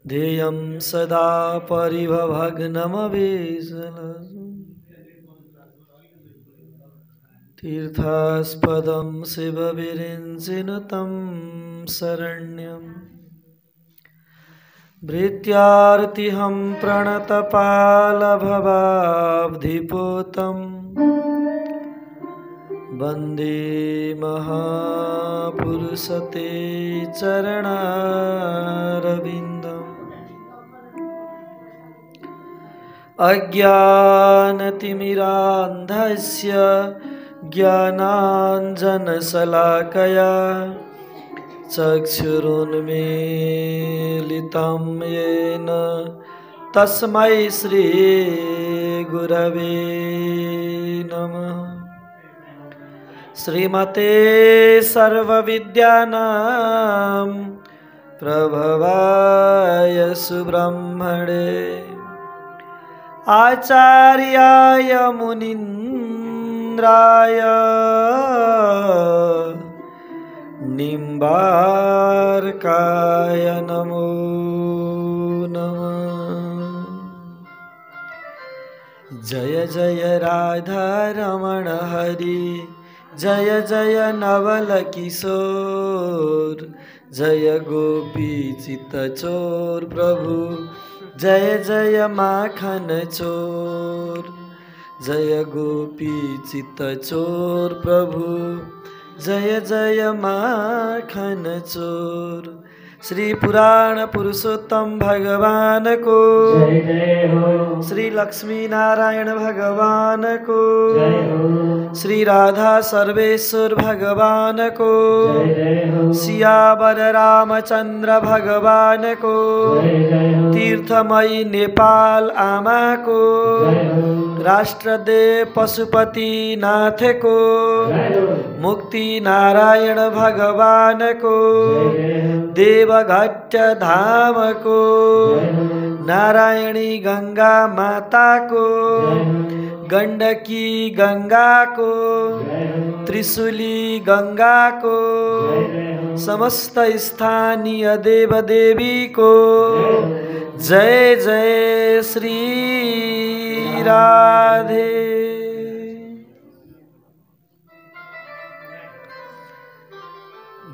ध्येयं सदा परिभवग्नमवेशनं तीर्थास्पदं शिवविरिञ्चिनुतं शरण्यं भृत्यार्तिहं प्रणतपालभवाब्धिपूतं वन्दे महापुरुषते चरणारविन्दम् अज्ञानतिमिरान्धस्य ज्ञानाञ्जनशलाकया चक्षुरुन्मीलितं येन तस्मै श्रीगुरवे नमः। श्रीमते सर्वविद्यानां प्रभवाय सुब्रह्मणे आचार्याय मुनीन्द्राय निम्बार्काय नमो नमः। जय जय राधा रमण हरि जय जय नवल किशोर जय गोपी चित्त चोर प्रभु जय जय माखन चोर जय गोपी चित्त चोर प्रभु जय जय माखन चोर। श्री पुराण पुरुषोत्तम भगवान को जय जय हो। श्री लक्ष्मी नारायण भगवान को जय हो। श्री राधा सर्वेश्वर भगवान को जय जय हो। सियावर रामचंद्र भगवान को जय जय हो। तीर्थमयी नेपाल आमा को जय हो। राष्ट्रदेव पशुपति नाथ को जय हो। मुक्ति नारायण भगवान को जय जय हो। देवघट्ट धाम को नारायणी गंगा माता को गंडकी गंगा को त्रिशूली गंगा को समस्त स्थानीय देव देवी को जय जय श्री राधे।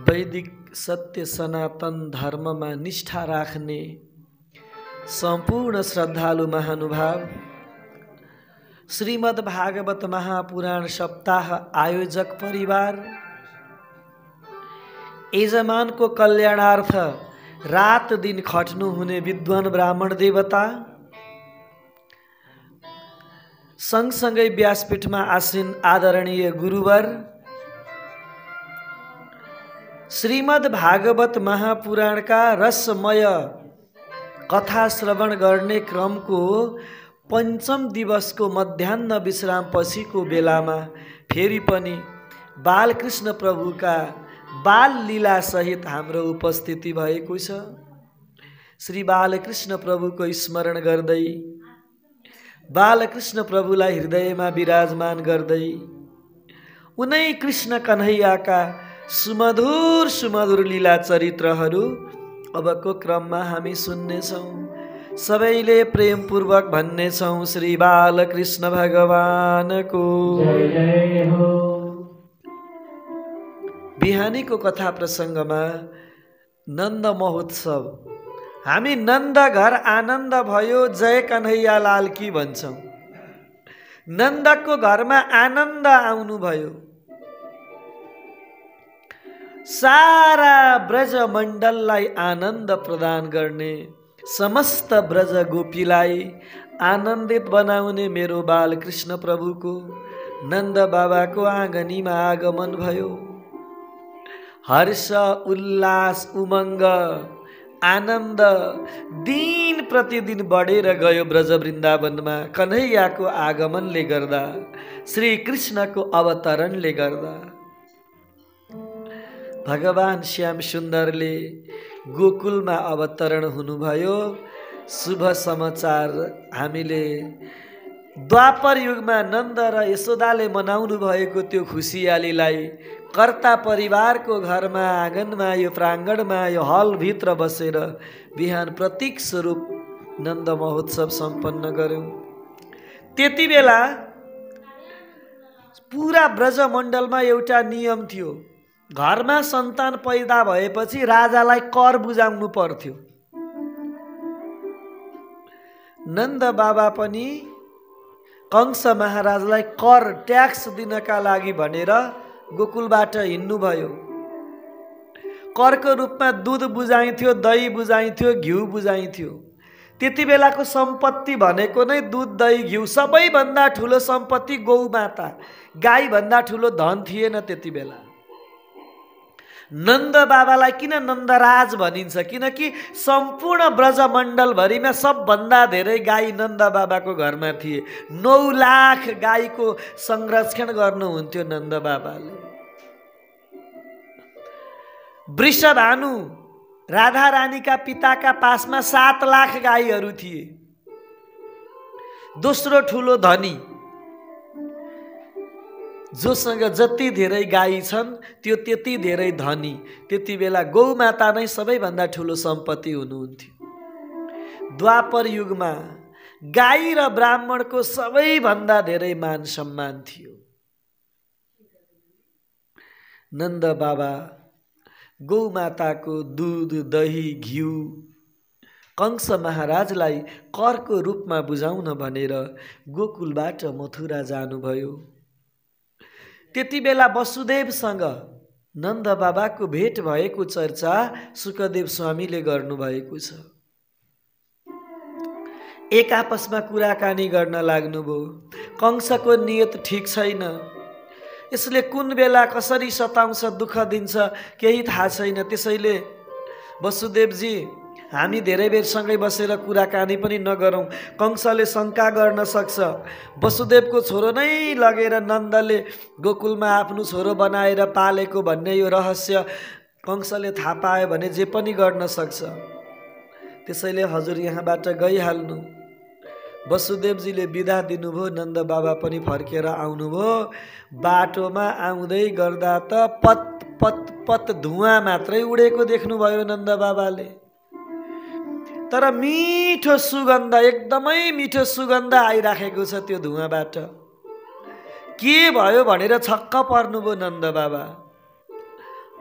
वैदिक सत्य सनातन धर्म में निष्ठा राख्ने संपूर्ण श्रद्धालु महानुभाव श्रीमद् भागवत महापुराण सप्ताह आयोजक परिवार यजमान को कल्याणार्थ रात दिन खट्नु हुने विद्वान ब्राह्मण देवता सँगसँगै व्यासपीठमा आसीन आदरणीय गुरुवर श्रीमद् भागवत महापुराण का रसमय कथा श्रवण गर्ने क्रम को पंचम दिवस को मध्याह्न विश्राम पछि को बेला में फेरि पनि बालकृष्ण प्रभु का बाल लीला सहित हाम्रो उपस्थिति भएको छ। श्री बालकृष्ण प्रभु को स्मरण गर्दै बालकृष्ण प्रभुलाई हृदय में विराजमान गर्दै उनै कृष्ण कन्हैया का सुमधुर सुमधुर लीला चरित्रहरू अबको क्रम में हामी सुन्ने छौं। सबैले प्रेम पूर्वक भन्ने छौं श्री बालकृष्ण भगवान को जय जय हो। बिहानी को कथा प्रसंग में नंद महोत्सव हामी नंद घर आनंद भयो जय कन्हैया लाल की भन्छौं। नंद को घर में आनंद आउनु भयो। सारा ब्रज मण्डललाई आनंद प्रदान गर्ने समस्त ब्रज गोपीलाई आनंदित बनाउने मेरो बालकृष्ण प्रभु को नंद बाबा को आंगनी में आगमन भयो। हर्ष उल्लास उमंग आनंद दिन प्रतिदिन बढेर गयो। ब्रज वृन्दावन में कन्हैया को आगमनले गर्दा श्री कृष्ण को अवतरणले गर्दा भगवान श्याम सुन्दरले गोकुल में अवतरण हुनुभयो। शुभ समाचार हामीले द्वापर युग में नंद र यशोदाले मनाउनु भएको त्यो खुशियालीलाई कर्ता परिवारको घरमा आँगनमा यो प्राङ्गणमा यो हलभित्र बसेर बिहान प्रतीक स्वरूप नन्द महोत्सव सम्पन्न गर्यौं। त्यति बेला पुरा ब्रजमण्डलमा एउटा नियम थियो, घरमा सन्तान पैदा भएपछि राजालाई कर बुझाउनु पर्थ्यो। नन्द बाबा पनि कंस महाराजलाई कर ट्याक्स दिनका लागि भनेर गोकुलबाट हिँड्नुभयो। करको रूपमा दूध बुझाइन्थ्यो, दही बुझाइन्थ्यो, घिउ बुझाइन्थ्यो। त्यति बेलाको सम्पत्ति भनेको नै दूध, दही, घिउ। सबैभन्दा ठुलो सम्पत्ति गौमाता, गाई भन्दा ठुलो धन थिएन त्यति बेला। नन्द बाबालाई किन नन्दराज भनिन्छ? किनकि सम्पूर्ण ब्रजमण्डलभरिमा सबभन्दा धेरै गाई नन्द बाबाको घरमा थिए। 9 लाख गाईको संरक्षण गर्नुहुन्थ्यो नन्द बाबाले। वृषभानु राधा रानीका पिताका पासमा 7 लाख गाईहरू थिए। दोस्रो ठुलो धनी, जोसँग जति धेरै गाई छन् त्यो त्यति धेरै धनी। त्यति बेला गौमाता नै सबैभन्दा ठुलो सम्पत्ति हुनुहुन्थ्यो। द्वापर युगमा गाई र ब्राह्मणको सबैभन्दा धेरै मान सम्मान थियो। नन्द बाबा गौमाताको दूध, दही, घिउ कंस महाराजलाई करको रूपमा बुझाउन भनेर गोकुलबाट मथुरा जानुभयो। त्यति बेला वसुदेवसँग नन्द बाबाको भेट भएको चर्चा सुकदेव स्वामीले गर्नुभएको छ। एक आपसमा कुराकानी गर्न लाग्नुभयो। कंसको नियत ठीक छैन, यसले कुन बेला कसरी सताउँछ, दुःख दिन्छ केही थाहा छैन। त्यसैले वसुदेवजी, हामी धेरै बेरसँगै बसेर कुराकानी पनि नगरौँ, कंसले शङ्का गर्न सक्छ। वसुदेवको छोरो नै लगेर नन्दले गोकुलमा आफ्नो छोरो बनाएर पालेको भन्ने यो रहस्य कंसले थाहा पायो भने जे पनि गर्न सक्छ। त्यसैले हजुर यहाँबाट गइहाल्नु। वसुदेवजीले बिदा दिनुभयो। नन्द बाबा पनि फर्केर आउनुभयो। बाटोमा आउँदै गर्दा त पत पत पत धुवाँ मात्रै उडेको देख्नुभयो नन्द बाबाले। तर मिठो सुगन्ध, एकदमै मिठो सुगन्ध आइराखेको छ त्यो धुवाँबाट। के भयो भनेर छक्क पर्नुभयो नन्द बाबा।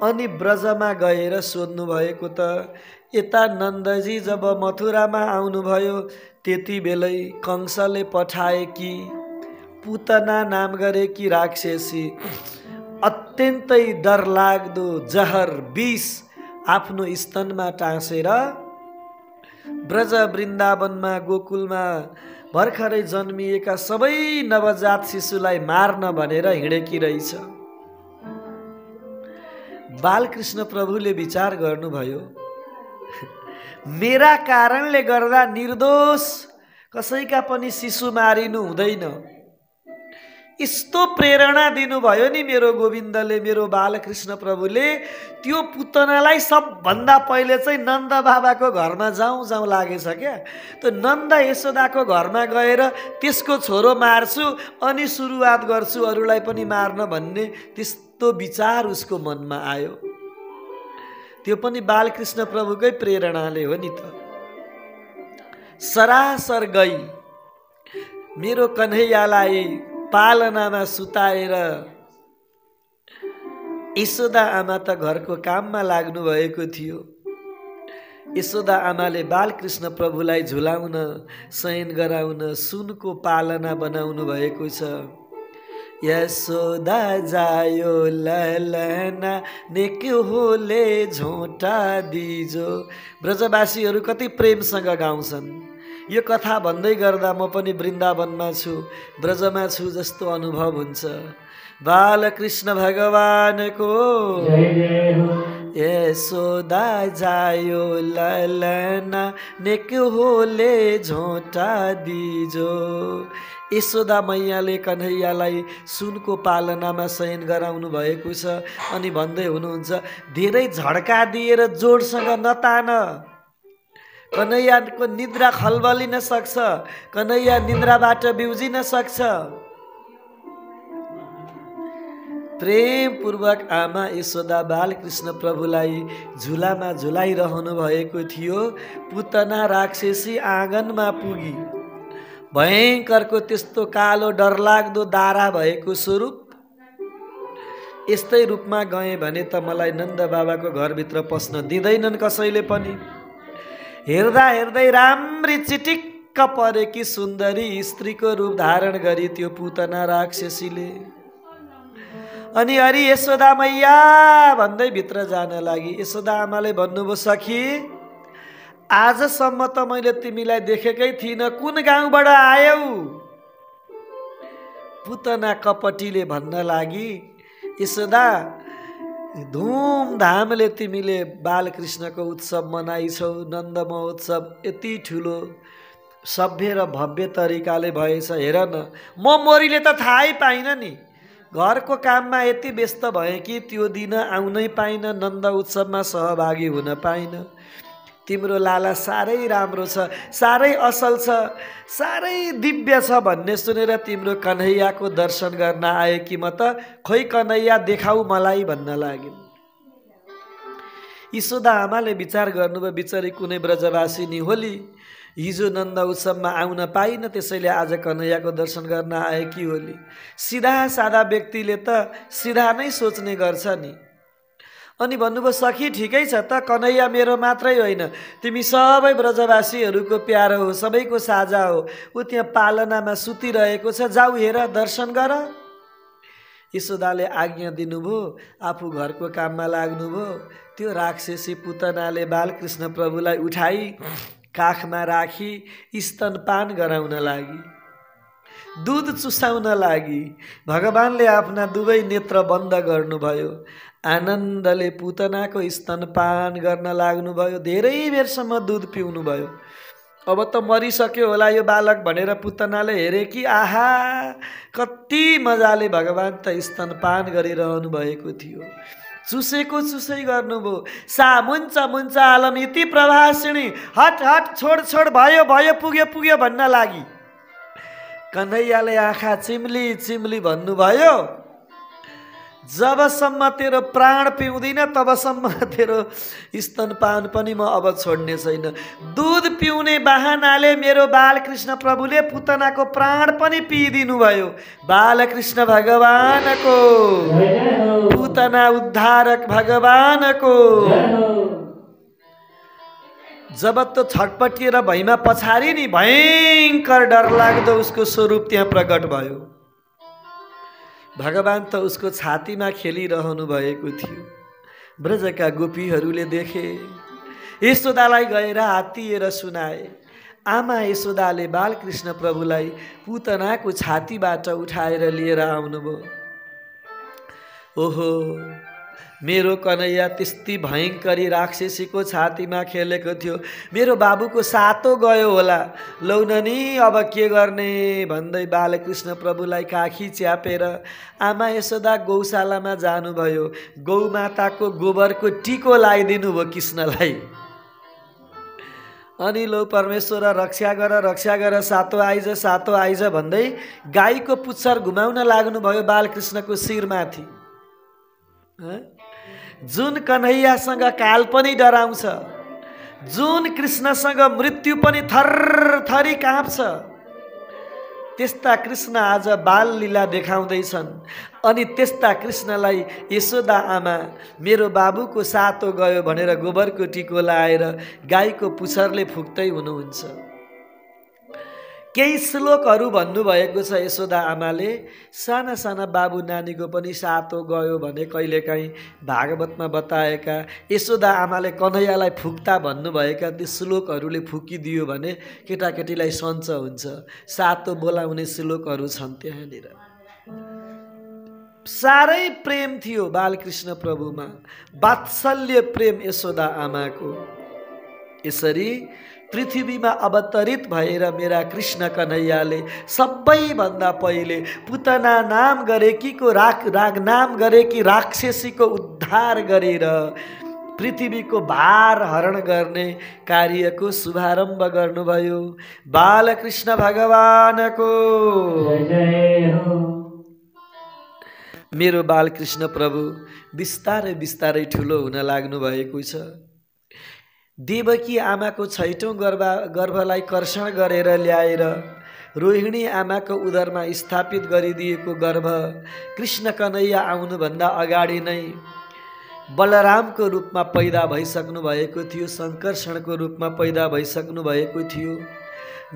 अनि ब्रजमा गएर सोध्नु भएको त यता नन्दजी जब मथुरामा आउनुभयो त्यति बेलै कंसले पठाए कि पुतना नाम गरे कि राक्षसी अत्यन्तै डरलाग्दो जहर विष आफ्नो स्तनमा टाँसेर ब्रज वृन्दावनमा गोकुलमा भर्खरै जन्मिएका सबै नवजात शिशुलाई मार्न भनेर हिँडेकी रहेछ। बालकृष्ण प्रभुले विचार गर्नुभयो, मेरा कारणले गर्दा निर्दोष कसैका पनि शिशु मारिनु हुँदैन। यस्तो प्रेरणा दिनुभयो नि मेरो गोविन्दले, मेरो बालकृष्ण प्रभुले। त्यो पुतनालाई सबभन्दा पहिले चाहिँ नन्द बाबाको घरमा जाउँ जाउँ लागेछ क्या। त नन्द यशोदाको घरमा गएर त्यसको छोरो मार्छु अनि सुरुवात गर्छु अरूलाई पनि मार्न भन्ने त्यस्तो विचार उसको मनमा आयो। त्यो पनि बालकृष्ण प्रभुकै प्रेरणाले हो नि त। सरासर गई मेरो कन्हैयालाई पालनामा सुताएर यशोदा आमा त घरको काममा लाग्नु भएको थियो। यशोदा आमाले बालकृष्ण प्रभुलाई झुलाउन, शयन गराउन सुनको पालना बनाउनु भएको छ। यशोदा जायो ललना नेक होले झोटा दिजो। ब्रजवासीहरू कति प्रेमसँग गाउँछन्। यो कथा भन्दै गर्दा म पनि वृन्दावनमा छु, ब्रजमा छु जस्तो अनुभव हुन्छ। बालकृष्ण भगवानको यशोदा जायो ललना नेक होले झोटा दिजो। यशोदा मैयाले कन्हैयालाई सुनको पालनामा शयन गराउनु भएको छ। अनि भन्दै हुनुहुन्छ, धेरै झड्का दिएर जोडसँग नतान, कन्हैयाको निद्रा खलबलिन सक्छ, कन्हैया निद्राबाट बिउजिन सक्छ। प्रेमपूर्वक आमा यशोदा बालकृष्ण प्रभुलाई झुलामा झुलाइरहनु भएको थियो। पुतना राक्षसी आँगनमा पुगी भयङ्करको त्यस्तो कालो डरलाग्दो दारा भएको स्वरूप यस्तै रूपमा गएँ भने त मलाई नन्द बाबाको घरभित्र पस्न दिँदैनन् कसैले पनि। हेर्दा हेर्दै राम्री चिटिक्क परेकी सुन्दरी स्त्रीको रूप धारण गरी त्यो पुतना राक्षसीले। अनि अरे यशोदा मैया भन्दै भित्र जान लागि। यशोदा आमाले भन्नुभयो, सखी आजसम्म त मैले तिमीलाई देखेकै थिइनँ, कुन गाउँबाट आयौ? पुतना कपटीले भन्न लागि, यशोदा धुमधामले तिमीले बालकृष्णको उत्सव मनाइछौ। नन्द महोत्सव यति ठुलो सभ्य र भव्य तरिकाले भएछ। हेर न, म मोरीले त थाहै पाइनँ नि, घरको काममा यति व्यस्त भएँ कि त्यो दिन आउनै पाइनँ, नन्द उत्सवमा सहभागी हुन पाइनँ। तिम्रो लाला साह्रै राम्रो छ, साह्रै असल छ, साह्रै दिव्य छ भन्ने सुनेर तिम्रो कन्हैयाको दर्शन गर्न आए कि म त। खोइ कन्हैया देखाऊ मलाई भन्न लागिन्। यशोदा आमाले विचार गर्नुभयो, बिचरी कुनै ब्रजवासिनी होली, हिजो नन्द उत्सवमा आउन पाइन, त्यसैले आज कन्हैयाको दर्शन गर्न आए कि होली। सिधा सादा व्यक्तिले त सिधा नै सोच्ने गर्छ नि। अनि भन्नुभयो, सखी ठिकै छ त, कन्हैया मेरो मात्रै होइन, तिमी सबै ब्रजवासीहरूको प्यारो हो, सबैको साझा हो। ऊ त्यहाँ पालनामा सुतिरहेको छ, जाऊ हेर, दर्शन गर। यशोदाले आज्ञा दिनुभयो, आफू घरको काममा लाग्नुभयो। त्यो राक्षसी पुतनाले बालकृष्ण प्रभुलाई उठाई काखमा राखी स्तनपान गराउन लागि, दुध चुसाउन लागि। भगवानले आफ्ना दुवै नेत्र बन्द गर्नुभयो, आनन्दले पुतनाको स्तनपान गर्न लाग्नुभयो। धेरै बेरसम्म दुध पिउनुभयो। अब त मरिसक्यो होला यो बालक भनेर पुतनाले हेरे कि आहा, कति मजाले भगवान त स्तनपान गरिरहनु भएको थियो। चुसेको चुसै गर्नुभयो। सा मुन्छ मुन्छ आलम इति प्रभासिणी, हट हट छोड छोड, भयो भयो, पुग्यो पुग्यो भन्न लागि। कन्हैयाले आँखा चिम्ली चिम्ली भन्नुभयो, जबसम्म तेरो प्राण पिउँदिन तबसम्म तेरो स्तनपान पनि म अब छोड्ने छैन। दुध पिउने बहानाले मेरो बालकृष्ण प्रभुले पुतनाको प्राण पनि पिइदिनु भयो। बालकृष्ण भगवानको, पुतना उद्धारक भगवानको। जब तो छटपटिएर भैमा पछाडि नि भयङ्कर डरलाग्दो उसको स्वरूप त्यहाँ प्रकट भयो। भगवान त उसको छातीमा खेलिरहनु भएको थियो। ब्रजका गोपीहरूले देखे, यशोदालाई गएर हात्तिएर सुनाए। आमा यशोदाले बालकृष्ण प्रभुलाई पुतनाको छातीबाट उठाएर लिएर आउनुभयो। ओहो, मेरो कन्हैया त्यस्तै भयङ्करी राक्षसीको छातीमा खेलेको थियो। मेरो बाबुको सातो गयो होला, लौननी अब के गर्ने भन्दै बालकृष्ण प्रभुलाई काखी च्यापेर आमा यशोदा गौशालामा जानुभयो। गौमाताको गोबरको टिको लगाइदिनु भयो कृष्णलाई। अनि लो परमेश्वर रक्षा गर, सातो आइज सातो आइज भन्दै गाईको पुच्छर घुमाउन लाग्नुभयो बालकृष्णको शिरमाथि। जुन कन्हैयासँग काल पनि डराउँछ, जुन कृष्णसँग मृत्यु पनि थरथरी काँप्छ, त्यस्ता कृष्ण आज बाल लीला देखाउँदैछन्। अनि त्यस्ता कृष्णलाई यशोदा आमा मेरो बाबुको सातो गयो भनेर गोबरको टिको लाएर गाईको पुच्छरले फुक्दै हुनुहुन्छ। केही श्लोकहरू भन्नुभएको छ यशोदा आमाले, साना साना बाबु नानीको पनि सातो गयो भने कहिलेकाहीँ भागवतमा बताएका यशोदा आमाले कन्हैयालाई फुक्ता भन्नुभएका ती श्लोकहरूले फुकिदियो भने केटाकेटीलाई सञ्च हुन्छ। सातो बोलाउने श्लोकहरू छन् त्यहाँनिर। साह्रै प्रेम थियो बालकृष्ण प्रभुमा, वात्सल्य प्रेम यशोदा आमाको। यसरी पृथ्वीमा अवतरित भएर मेरा कृष्ण कन्हैयाले सबैभन्दा पहिले पुतना नाम गरेकीको नाम गरेकी राक्षसीको उद्धार गरेर पृथ्वीको भार हरण गर्ने कार्यको शुभारम्भ गर्नुभयो। बालकृष्ण भगवानको मेरो बालकृष्ण प्रभु बिस्तारै बिस्तारै ठुलो हुन लाग्नु भएको छ। देवकी आमाको 6औं गर्भलाई कर्षण गरेर ल्याएर रोहिणी आमाको उदरमा स्थापित गरिदिएको गर्भ कृष्ण कन्हैया आउनुभन्दा अगाडि नै बलरामको रूपमा पैदा भइसक्नु भएको थियो, शङ्कर्षणको रूपमा पैदा भइसक्नु भएको थियो।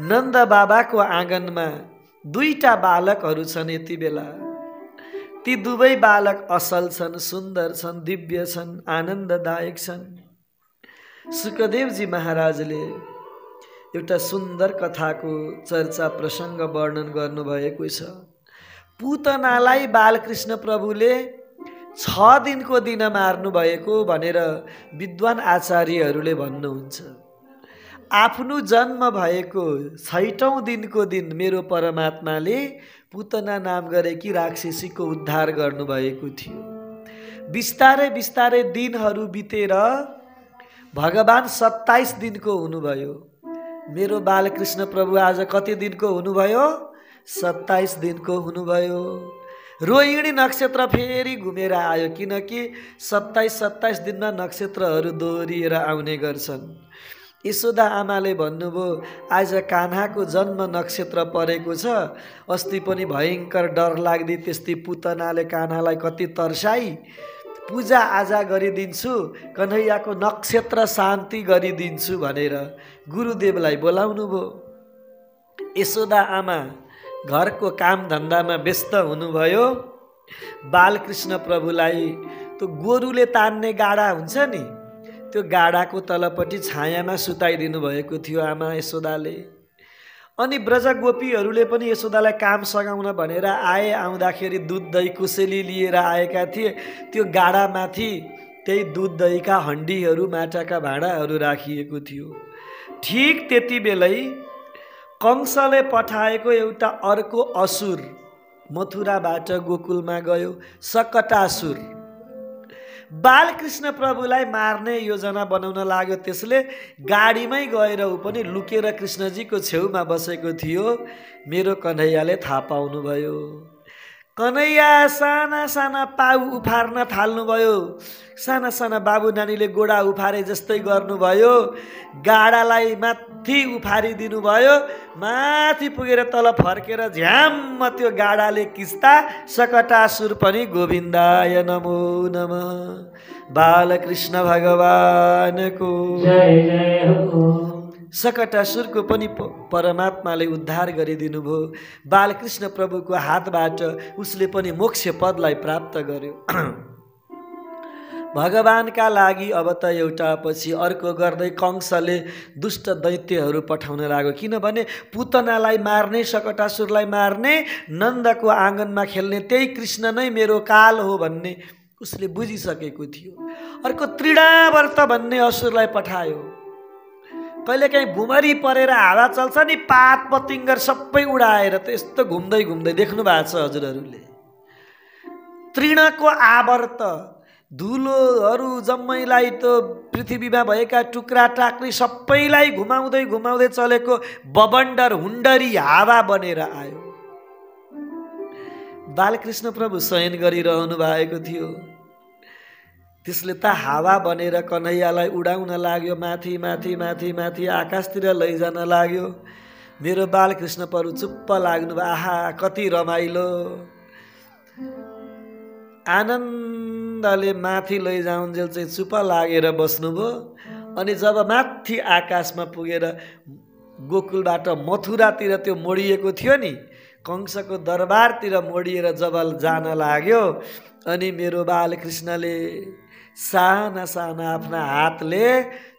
नन्द बाबाको आँगनमा 2टा बालकहरू छन् यति बेला। ती दुवै बालक असल छन्, सुन्दर छन्, दिव्य छन्, आनन्ददायक छन्। सुखदेवजी महाराजले एउटा सुन्दर कथाको चर्चा प्रसङ्ग वर्णन गर्नुभएको छ। पुतनालाई बालकृष्ण प्रभुले 6 दिनको दिन मार्नु भएको भनेर विद्वान आचार्यहरूले भन्नुहुन्छ। आफ्नो जन्म भएको 6औं दिनको दिन मेरो परमात्माले पुतना नाम गरेकी राक्षसीको उद्धार गर्नुभएको थियो। बिस्तारै बिस्तारै दिनहरू बितेर भगवान 27 दिनको हुनुभयो। मेरो बालकृष्ण प्रभु आज कति दिनको हुनुभयो? 27 दिनको हुनुभयो। रोहिणी नक्षत्र फेरि घुमेर आयो, किनकि 27 दिनमा नक्षत्रहरू दोहोरिएर आउने गर्छन्। यशोदा आमाले भन्नुभयो आज कान्हाको जन्म नक्षत्र परेको छ। अस्ति पनि भयङ्कर डर लाग्दी त्यस्तै पुतनाले कान्हालाई कति तर्साई, पूजा आजा गरिदिन्छु, कन्हैयाको नक्षत्र शान्ति गरिदिन्छु भनेर गुरुदेवलाई बोलाउनु भयो। यशोदा आमा घरको काम धन्दामा व्यस्त हुनुभयो। बालकृष्ण प्रभुलाई त्यो गोरुले तान्ने गाडा हुन्छ नि, त्यो गाडाको तलपट्टि छायामा सुताइदिनु भएको थियो आमा यशोदाले। अनि ब्रज गोपीहरूले पनि यशोदालाई काम सघाउन भनेर आए। आउँदाखेरि दुध दही कुसेली लिएर आएका थिए। त्यो गाडामाथि त्यही दुध दहीका हन्डीहरू, माटाका भाँडाहरू राखिएको थियो। ठीक त्यति बेलै कंसले पठाएको एउटा अर्को असुर मथुराबाट गोकुलमा गयो, सकटासुर। बालकृष्ण प्रभुलाई मार्ने योजना बनाउन लाग्यो। त्यसले गाडीमै गएर ऊ पनि लुकेर कृष्णजीको छेउमा बसेको थियो। मेरो कन्हैयाले थाहा पाउनुभयो। कन्हैया साना साना पाउ उफार्न थाल्नुभयो। साना साना बाबु नानीले गोडा उफारे जस्तै गर्नुभयो। गाडालाई माथि उफारिदिनु भयो। माथि पुगेर तल फर्केर झ्याम्म त्यो गाडाले किस्ता सकटासुर पनि गोविन्दाय नमो नमः, बालकृष्ण भगवानको जय जय हो। सकटासुरको पनि परमात्माले उद्धार गरिदिनु भयो। बालकृष्ण प्रभुको हातबाट उसले पनि मोक्ष पदलाई प्राप्त गर्यो। भगवानका लागि अब त एउटा पछि अर्को गर्दै कंसले दुष्ट दैत्यहरू पठाउन लाग्यो। किनभने पुतनालाई मार्ने, सकटासुरलाई मार्ने, नन्दको आँगनमा खेल्ने त्यही कृष्ण नै मेरो काल हो भन्ने उसले बुझिसकेको थियो। अर्को तृणावर्त भन्ने असुरलाई पठायो। कहिलेकाहीँ भुमरी परेर हावा चल्छ नि, पात पतिङ्गर सबै उडाएर त यस्तो घुम्दै घुम्दै देख्नु भएको छ हजुरहरूले। तृणको आवर्त, धुलोहरू जम्मैलाई त पृथ्वीमा भएका टुक्रा टाक्री सबैलाई घुमाउँदै घुमाउँदै चलेको बबन्डर हुन्डरी हावा बनेर आयो। बालकृष्ण प्रभु शयन गरिरहनु भएको थियो। त्यसले त हावा बनेर कन्हैयालाई उडाउन लाग्यो, माथि माथि माथि माथि आकाशतिर लैजान लाग्यो। मेरो बालकृष्ण प्रभु चुप्प लाग्नु भयो। आहा कति रमाइलो, आनन्दले माथि लैजाउन्जेल चाहिँ चुप्प लागेर बस्नुभयो। अनि जब माथि आकाशमा पुगेर गोकुलबाट मथुरातिर त्यो मोडिएको थियो नि, कंसको दरबारतिर मोडिएर जब जान लाग्यो, अनि मेरो बालकृष्णले साना साना आफ्ना हातले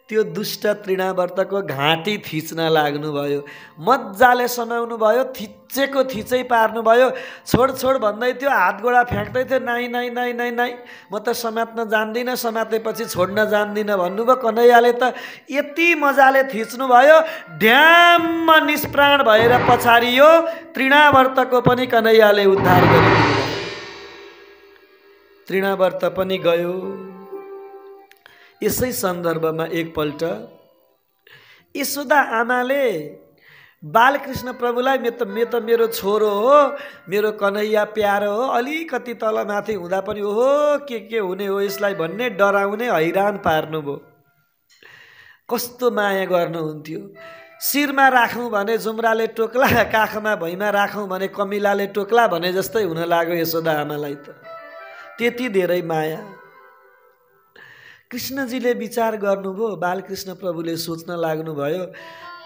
त्यो दुष्ट तृणावर्तको घाँटी थिच्न लाग्नुभयो। मजाले समाउनु भयो, थिचेको थिचै पार्नुभयो। छोड छोड भन्दै थियो, हात गोडा फ्याँक्दै थियो। नाइ नाइ नाइ नाइ नाइ, म त समात्न जान्दिनँ, समातेपछि छोड्न जान्दिनँ भन्नुभयो। कन्हैयाले त यति मजाले थिच्नुभयो, ड्याम्म निष्प्राण भएर पछारियो। तृणावर्तको पनि कन्हैयाले उद्धार गरिदिनु। तृणावर्त पनि गयो। यसै सन्दर्भमा एकपल्ट यशोदा आमाले बालकृष्ण प्रभुलाई मेरो छोरो हो, मेरो कन्हैया प्यारो हो, अलिकति तल माथि हुँदा पनि ओहो के हुने हो यसलाई भन्ने डराउने हैरान पार्नुभयो। कस्तो माया गर्नुहुन्थ्यो। शिरमा राखौँ भने जुम्राले टोक्ला, काखमा भैँमा राखौँ भने कमिलाले टोक्ला भने जस्तै हुन लाग्यो यशोदा आमालाई त। त्यति धेरै माया। कृष्णजीले विचार गर्नुभयो, बालकृष्ण प्रभुले सोच्न लाग्नुभयो,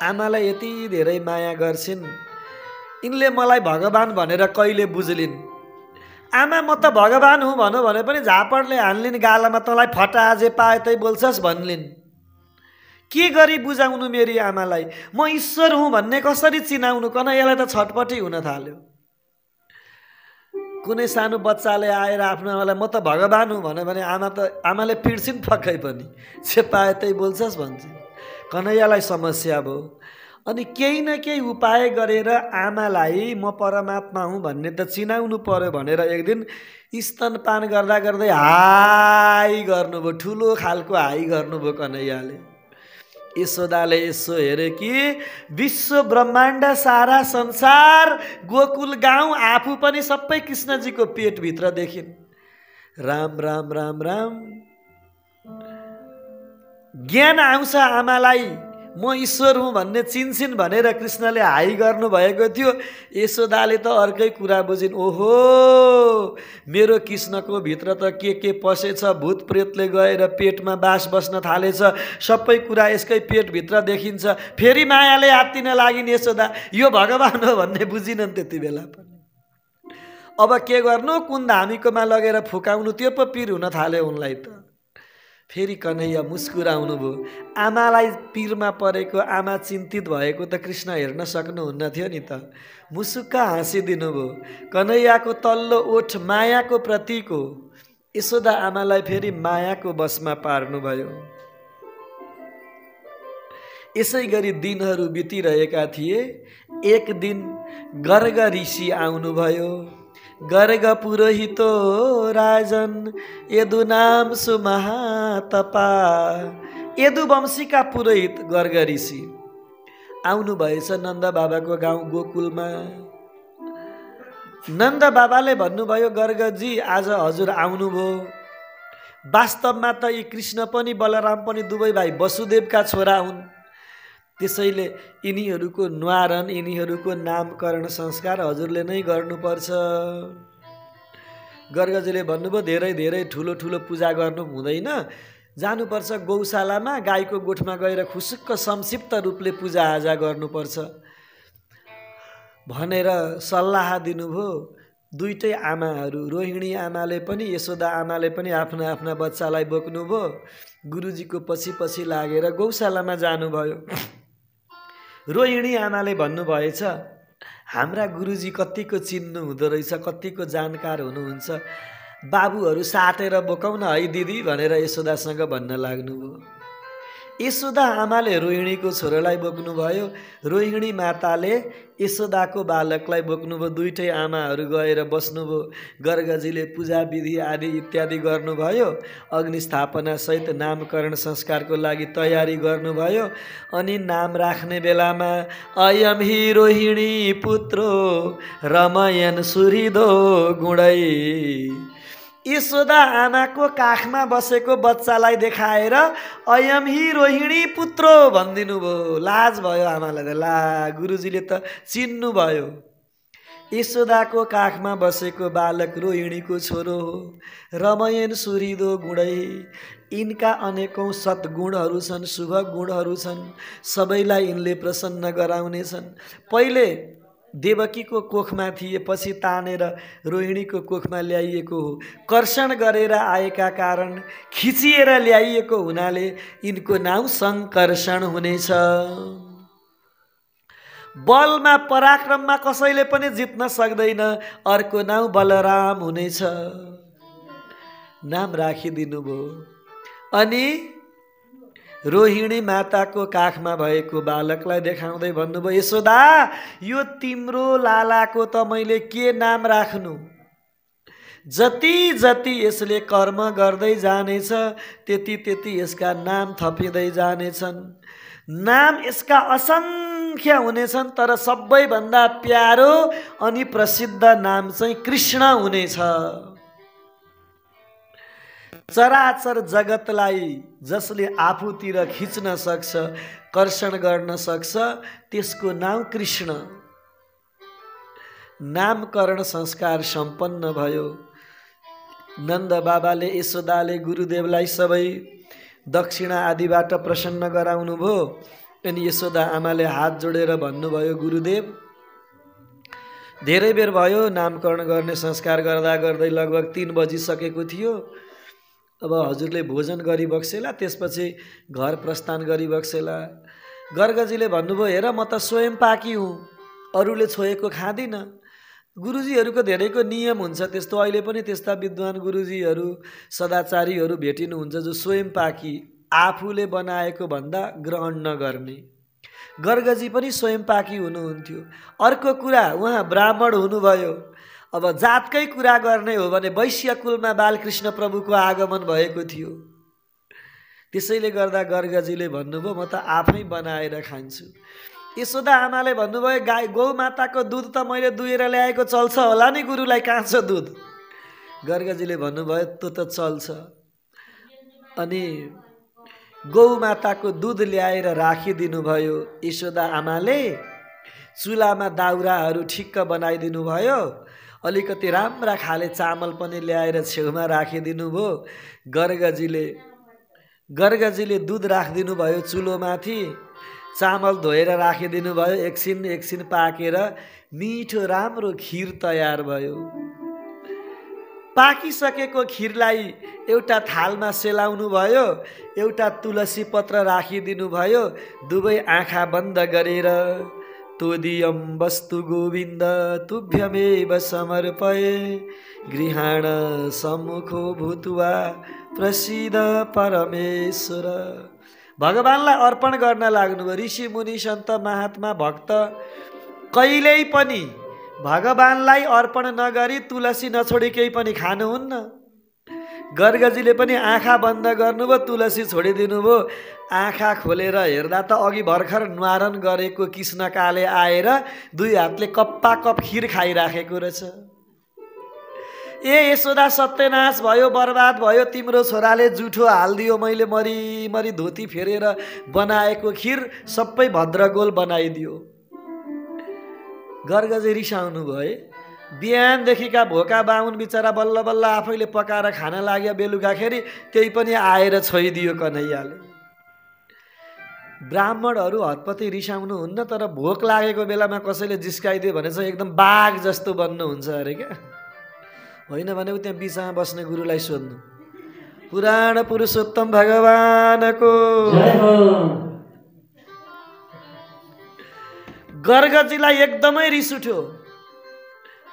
आमालाई यति धेरै माया गर्छिन्, यिनले मलाई भगवान भनेर कहिले बुझलिन्। आमा म त भगवान हुँ भनौँ भने पनि झापडले हान्लिन् गालामा, तँलाई फटा जे पाए तै बोल्छस् भन्लिन्। के गरी बुझाउनु मेरी आमालाई, म ईश्वर हुँ भन्ने कसरी चिनाउनु। कन्हैयालाई त छटपटी हुन थाल्यो। कुनै सानो बच्चाले आएर आफ्नो आमालाई म त भगवान हुँ भन्यो भने आमाले पिड्छिन् पक्कै पनि, जे पाए त्यही बोल्छस् भन्छ। कन्हैयालाई समस्या भयो। अनि केही न केही उपाय गरेर आमालाई म परमात्मा हुँ भन्ने त चिनाउनु पर्यो भनेर एक दिन स्तनपान गर्दा गर्दै हाई गर्नुभयो, ठुलो खालको हाई गर्नुभयो कन्हैयाले। यशोदाले यसो हेरे कि विश्व ब्रह्माण्ड सारा संसार गोकुल गाउँ आफू पनि सबै कृष्णजीको पेटभित्र देखिन्। राम राम राम राम ज्ञान आउँछ आमालाई, म ईश्वर हुँ भन्ने चिन्छिन् भनेर कृष्णले हाई गर्नुभएको थियो। यशोदाले त अर्कै कुरा बुझिन्, ओहो मेरो कृष्णको भित्र त के पसेछ, भूत प्रेतले गएर पेटमा बास बस्न थालेछ, सबै कुरा यसकै पेटभित्र देखिन्छ। फेरि मायाले आत्तिन लागिन् यशोदा, यो भगवान हो भन्ने बुझिनन् त्यति बेला पनि। अब के गर्नु, कुन धामीकोमा लगेर फुकाउनु, त्यो पो पिर हुन थाल्यो उनलाई त। फेरि कन्हैया मुस्कुराउनु भयो। आमालाई पिरमा परेको, आमा चिन्तित भएको त कृष्ण हेर्न सक्नुहुन्न थियो नि त। मुसुक्क हाँसिदिनु भयो। कन्हैयाको तल्लो ओठ मायाको प्रतीक हो। यशोदा आमालाई फेरि मायाको बसमा पार्नुभयो। यसै गरी दिनहरू बितिरहेका थिए। एक दिन गर्ग ऋषि आउनुभयो। गर्ग पुरोहितो राजन यदु नाम सुमहातपा। यदु वंशीका पुरोहित गर्ग ऋषि आउनु भएछ नन्द बाबाको गाउँ गोकुलमा। नन्द बाबाले भन्नुभयो, गर्गजी आज हजुर आउनुभयो। वास्तवमा त यी कृष्ण पनि बलराम पनि दुवै भाइ वसुदेवका छोरा हुन्। त्यसैले यिनीहरूको न्वारण, यिनीहरूको नामकरण संस्कार हजुरले नै गर्नुपर्छ। गर्गजीले भन्नुभयो, धेरै धेरै ठुलो ठुलो पूजा गर्नु हुँदैन, जानुपर्छ गौशालामा, गाईको गोठमा गएर खुसुक्क संक्षिप्त रूपले पूजाआजा गर्नुपर्छ भनेर सल्लाह दिनुभयो। दुईटै आमाहरू, रोहिणी आमाले पनि यशोदा आमाले पनि आफ्ना आफ्ना बच्चालाई बोक्नुभयो। गुरुजीको पछि पछि लागेर गौशालामा जानुभयो। रोहिणी आमाले भन्नुभएछ, हाम्रा गुरुजी कतिको चिन्नु हुँदो रहेछ, कतिको जानकार हुनुहुन्छ, बाबुहरू साटेर बोकाउन है दिदी भनेर यशोदासँग भन्न लाग्नुभयो। यशोदा आमाले रोहिणीको छोरालाई बोक्नुभयो। रोहिणी माताले यशोदाको बालकलाई बोक्नुभयो। दुईटै आमाहरू गएर बस्नुभयो। गर्गजीले पूजा विधि आदि इत्यादि गर्नुभयो। अग्निस्थापना सहित नामकरण संस्कारको लागि तयारी गर्नुभयो। अनि नाम राख्ने बेलामा अयम हि रोहिणी पुत्रो रमयन सुहृदो गुणै। यशोदा आमाको काखमा बसेको बच्चालाई देखाएर अयम हि रोहिणी पुत्रो भनिदिनु भयो। लाज भयो आमालाई, ला गुरुजीले त चिन्नु भयो। यशोदाको काखमा बसेको बालक रोहिणीको छोरो हो। रमयन सुहृदो गुणै, यिनका अनेकौं सद्गुणहरू छन्, शुभ गुणहरू छन्, सबैलाई यिनले प्रसन्न गराउनेछन्। पहिले देवकीको कोखमा थिए, पछि तानेर रोहिणीको कोखमा ल्याइएको हो। कर्षण गरेर आएका कारण, खिचिएर ल्याइएको हुनाले यिनको नाम सङ्कर्षण हुनेछ। बलमा पराक्रममा कसैले पनि जित्न सक्दैन, अर्को नाम बलराम हुनेछ। नाम राखिदिनु भयो। अनि रोहिणी माताको काखमा भएको बालकलाई देखाउँदै भन्नुभयो, यशोदा यो तिम्रो लालाको त मैले के नाम राख्नु, जति जति यसले कर्म गर्दै जानेछ त्यति त्यति यसका नाम थपिँदै जानेछन्। नाम यसका असंख्य असङ्ख्य हुनेछन्, तर सबैभन्दा प्यारो अनि प्रसिद्ध नाम चाहिँ कृष्ण हुनेछ। चराचर जगतलाई जसले आफूतिर खिच्न सक्छ, कर्षण गर्न सक्छ, त्यसको नाम कृष्ण। नामकरण संस्कार सम्पन्न भयो। नन्द बाबाले यशोदाले गुरुदेवलाई सबै दक्षिणा आदिबाट प्रसन्न गराउनु भयो। अनि यशोदा आमाले हात जोडेर भन्नुभयो, गुरुदेव धेरै बेर भयो नामकरण गर्ने संस्कार गर्दा गर्दै लगभग 3 बजिसकेको थियो। अब हजुरले भोजन गरिबक्सेला, त्यसपछि घर प्रस्थान गरिबक्सेला। गर्गजीले भन्नुभयो, हेर म त स्वयं पाकी हुँ, अरूले छोएको खाँदिनँ। गुरुजीहरूको धेरैको नियम हुन्छ त्यस्तो। अहिले पनि त्यस्ता विद्वान गुरुजीहरू सदाचारीहरू भेटिनुहुन्छ जो स्वयं पाकी, आफूले बनाएको भन्दा ग्रहण नगर्ने। गर्गजी पनि स्वयं पाकी हुनुहुन्थ्यो। अर्को कुरा, उहाँ ब्राह्मण हुनुभयो। अब जातकै कुरा गर्ने हो भने वैश्य कुलमा बालकृष्ण प्रभुको आगमन भएको थियो। त्यसैले गर्दा गर्गजीले भन्नुभयो, म त आफै बनाएर खान्छु। यशोदा आमाले भन्नुभयो, गाई गौ माताको दुध त मैले दुहेर ल्याएको चल्छ होला नि गुरुलाई, काँचो दुध। गर्गजीले भन्नुभयो, त्यो त चल्छ। अनि गौ माताको दुध ल्याएर राखिदिनु भयो। यशोदा आमाले चुलामा दाउराहरू ठिक्क बनाइदिनु भयो। अलिकति राम्रा खाले चामल पनि ल्याएर छेउमा राखिदिनु भयो। गर्गजीले दुध राखिदिनु भयो चुलोमाथि, चामल धोएर राखिदिनु भयो। एकछिन पाकेर मिठो राम्रो खिर तयार भयो। पाकिसकेको खिरलाई एउटा थालमा सेलाउनु भयो, एउटा तुलसी पत्र राखिदिनु भयो। दुवै आँखा बन्द गरेर, तोदियम वस्तु गोविन्द तुभ्यमेव समर्पये गृहाण सम्मुखो भूत्वा प्रसिद्ध परमेश्वर। भगवानलाई अर्पण गर्न लाग्नुभयो। ऋषि मुनि सन्त महात्मा भक्त कहिल्यै पनि भगवानलाई अर्पण नगरी तुलसी नछोडी केही पनि खानुहुन्न। गर्गजीले पनि आँखा बन्द गर्नुभयो, तुलसी छोडिदिनु भयो। आँखा खोलेर हेर्दा त अघि भर्खर न्वारन गरेको कृष्णकाले आएर 2 हातले कप्पा कप खिर खाइराखेको रहेछ। ए यशोदा, सत्यनाश भयो, बर्बाद भयो, तिम्रो छोराले जुठो हालिदियो। मैले मरी धोती फेरेर बनाएको खिर सबै भद्रगोल बनाइदियो। गर्गजी रिसाउनु भयो। बिहानदेखिका भोका बाहुन बिचरा बल्ल बल्ल आफैले पकाएर खान लाग्यो। बेलुकाखेरि त्यही पनि आएर छोइदियो कन्हैयाले। ब्राह्मणहरू हतपति रिसाउनु हुन्न, तर भोक लागेको बेलामा कसैले जिस्काइदियो भने चाहिँ एकदम बाघ जस्तो बन्नुहुन्छ अरे क्या। होइन भने त्यहाँ बिचमा बस्ने गुरुलाई सोध्नु। पुराण पुरुषोत्तम भगवानको गर्गजीलाई एकदमै रिस उठ्यो।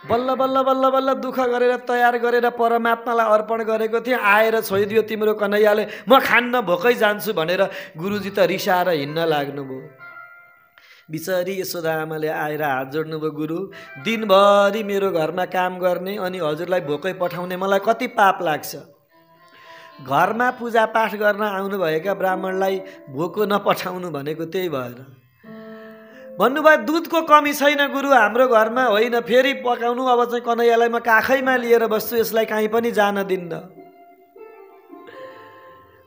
बल्ल बल्ल बल्ल बल्ल दुःख गरेर तयार गरेर परमात्मालाई अर्पण गरेको थिएँ, आएर छोइदियो तिम्रो कन्हैयाले, म खान्न भोकै जान्छु भनेर गुरुजी त रिसाएर हिँड्न लाग्नुभयो। बिचारी यशोदा आमाले आएर हात जोड्नुभयो, गुरु दिनभरि मेरो घरमा काम गर्ने अनि हजुरलाई भोकै पठाउने मलाई कति पाप लाग्छ। घरमा पूजापाठ गर्न आउनुभएका ब्राह्मणलाई भोको नपठाउनु भनेको त्यही भएर। भन्नुभयो, दुधको कमी छैन गुरु हाम्रो घरमा, होइन फेरि पकाउनु। अब चाहिँ कन्हैयालाई म काखैमा लिएर बस्छु, यसलाई कहीँ पनि जान दिन्न।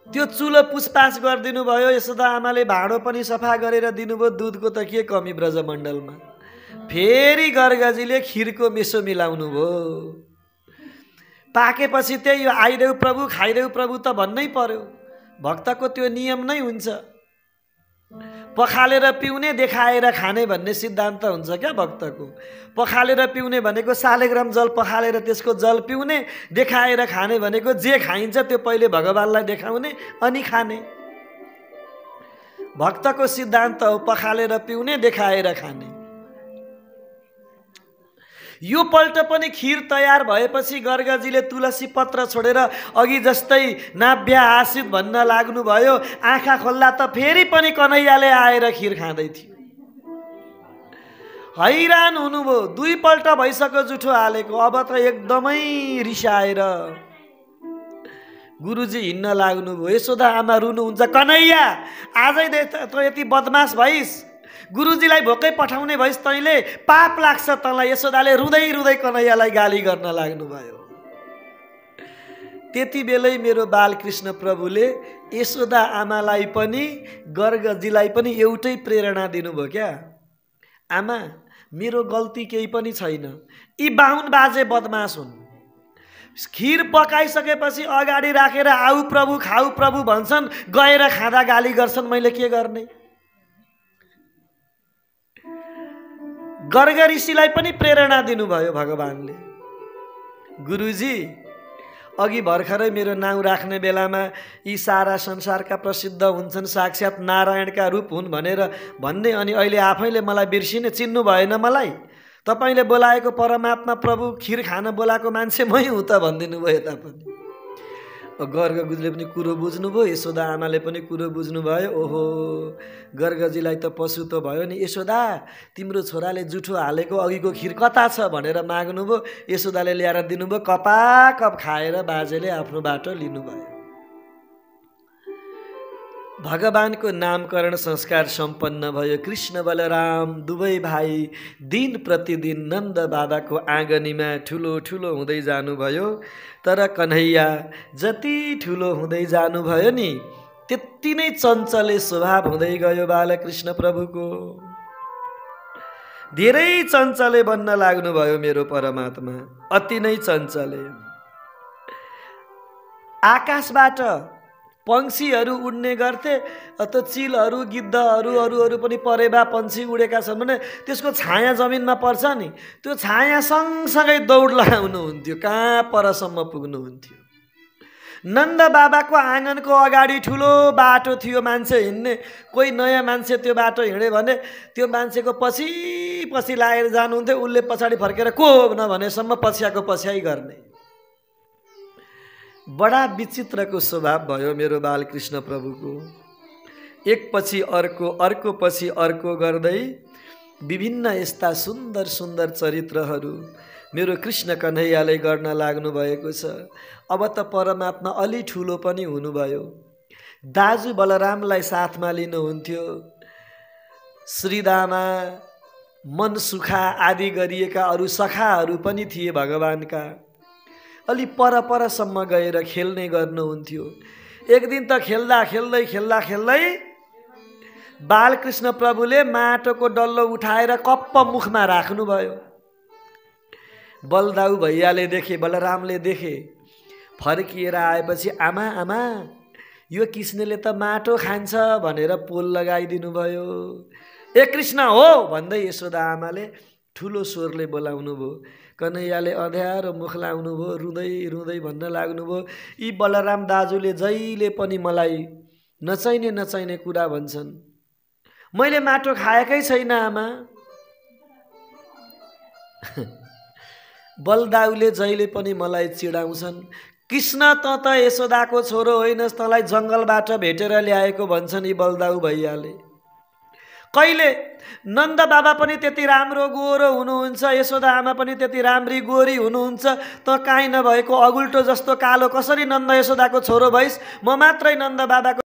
त्यो चुलो पुछपाछ गरिदिनु भयो। यशोदा आमाले भाँडो पनि सफा गरेर दिनुभयो। दुधको त के कमी ब्रजमण्डलमा। फेरि गर्गजीले खिरको मेसो मिलाउनु भयो। पाकेपछि त्यही आइदेऊ प्रभु खाइदेऊ प्रभु त भन्नै पर्यो। भक्तको त्यो नियम नै हुन्छ। पखालेर पिउने देखाएर खाने भन्ने सिद्धान्त हुन्छ क्या भक्तको। पखालेर पिउने भनेको शालिग्राम जल पखालेर त्यसको जल पिउने, देखाएर खाने भनेको जे खाइन्छ त्यो पहिले भगवानलाई देखाउने अनि खाने। भक्तको सिद्धान्त हो पखालेर पिउने देखाएर खाने। यो पल्ट पनि खिर तयार भएपछि गर्गजीले तुलसी पत्र छोडेर अघि जस्तै नाभ्या आसित भन्न लाग्नु भयो। आँखा खोल्दा त फेरि पनि कन्हैयाले आएर खिर खाँदै थियो। हैरान हुनुभयो। 2 पल्ट भइसक्यो जुठो हालेको। अब त एकदमै रिसाएर गुरुजी हिँड्न लाग्नुभयो। यशोदा आमा रुनुहुन्छ, कन्हैया आजै त यति बदमास भइस्, गुरुजीलाई भोकै पठाउने भइस् तैँले, पाप लाग्छ तँलाई। यशोदाले रुँदै रुँदै कन्हैयालाई गाली गर्न लाग्नुभयो। त्यति बेलै मेरो बालकृष्ण प्रभुले यशोदा आमालाई पनि गर्गजीलाई पनि एउटै प्रेरणा दिनुभयो क्या। आमा, मेरो गल्ती केही पनि छैन, यी बाहुन बाजे बदमास हुन्। खिर पकाइसकेपछि अगाडि राखेर आऊ प्रभु खाऊ प्रभु भन्छन्, गएर खाँदा गाली गर्छन्, मैले के गर्ने। गर्ग ऋषिलाई पनि प्रेरणा दिनुभयो भगवानले। गुरुजी, अघि भर्खरै मेरो नाउँ राख्ने बेलामा यी सारा संसारका प्रसिद्ध हुन्छन्, साक्षात् नारायणका रूप हुन् भनेर भन्ने, अनि अहिले आफैले मलाई बिर्सिने, चिन्नु भएन मलाई। तपाईँले बोलाएको परमात्मा प्रभु खिर खान बोलाएको मान्छे मै हुँ त भनिदिनु भयो। यता पनि गर्ग गुरुले पनि कुरो बुझ्नुभयो, यशोदा आमाले पनि कुरो बुझ्नुभयो। ओहो, गर्गजीलाई त पशु त भयो नि। यशोदा, तिम्रो छोराले जुठो हालेको अघिको खिर कता छ भनेर माग्नुभयो। यशोदाले ल्याएर दिनुभयो, कपाकप खाएर बाजेले आफ्नो बाटो लिनुभयो। भगवानको नामकरण संस्कार सम्पन्न भयो। कृष्ण बलराम दुवै भाइ दिन प्रतिदिन नन्द बाबाको आँगनीमा ठुलो ठुलो हुँदै जानुभयो। तर कन्हैया जति ठुलो हुँदै जानुभयो नि, त्यति नै चञ्चले स्वभाव हुँदै गयो बालकृष्ण प्रभुको। धेरै चञ्चले बन्न लाग्नुभयो मेरो परमात्मा, अति नै चञ्चले। आकाशबाट पंक्षीहरू उड्ने गर्थे, त चिलहरू गिद्धहरू अरू पनि परेवा पंक्षी उडेका छन् भने त्यसको छाया जमिनमा पर्छ नि, त्यो छाया सँगसँगै दौड लगाउनुहुन्थ्यो, कहाँ परसम्म पुग्नुहुन्थ्यो। नन्द बाबाको आँगनको अगाडि ठुलो बाटो थियो, मान्छे हिँड्ने। कोही नयाँ मान्छे त्यो बाटो हिँड्यो भने त्यो मान्छेको पछि पछि लागेर जानुहुन्थ्यो, उसले पछाडि फर्केर को नभनेसम्म पछ्याएको पछ्याइ गर्ने। बडा विचित्रको स्वभाव भयो मेरो बालकृष्ण प्रभुको। एक पछि अर्को, अर्को पछि अर्को गर्दै विभिन्न यस्ता सुन्दर सुन्दर चरित्रहरू मेरो कृष्ण कन्हैयाले गर्न लाग्नु भएको छ। अब त परमात्मा अलि ठुलो पनि हुनुभयो। दाजु बलरामलाई साथमा लिनुहुन्थ्यो। श्रीदामा, मनसुखा आदि गरिएका अरू सखाहरू पनि थिए भगवानका। अलि परसम्म गएर खेल्ने गर्नुहुन्थ्यो। एक दिन त खेल्दा खेल्दै बालकृष्ण प्रभुले माटोको डल्लो उठाएर कप्प मुखमा राख्नुभयो। बलदाउ भैयाले देखे, बलरामले देखे। फर्किएर आएपछि आमा आमा यो कृष्णले त माटो खान्छ भनेर पोल लगाइदिनु भयो। ए कृष्ण हो भन्दै यशोदा आमाले ठुलो स्वरले बोलाउनु भयो। कन्हैयाले अँध्यारो मुख लाउनु भयो, रुँदै रुँदै भन्न लाग्नुभयो, यी बलराम दाजुले जहिले पनि मलाई नचाहिने कुरा भन्छन्। मैले माटो खाएकै छैन आमा। बलदाउले जहिले पनि मलाई चिडाउँछन्। कृष्ण त यशोदाको छोरो होइनस्, तँलाई जङ्गलबाट भेटेर ल्याएको भन्छन् यी बलदाउ भैयाले। कहिले नन्द बाबा पनि त्यति राम्रो गोरो हुनुहुन्छ, यशोदा आमा पनि त्यति राम्री गोरी हुनुहुन्छ, त काहीँ नभएको अगुल्टो जस्तो कालो कसरी नन्द यशोदाको छोरो भइस्? म मात्रै नन्द बाबाको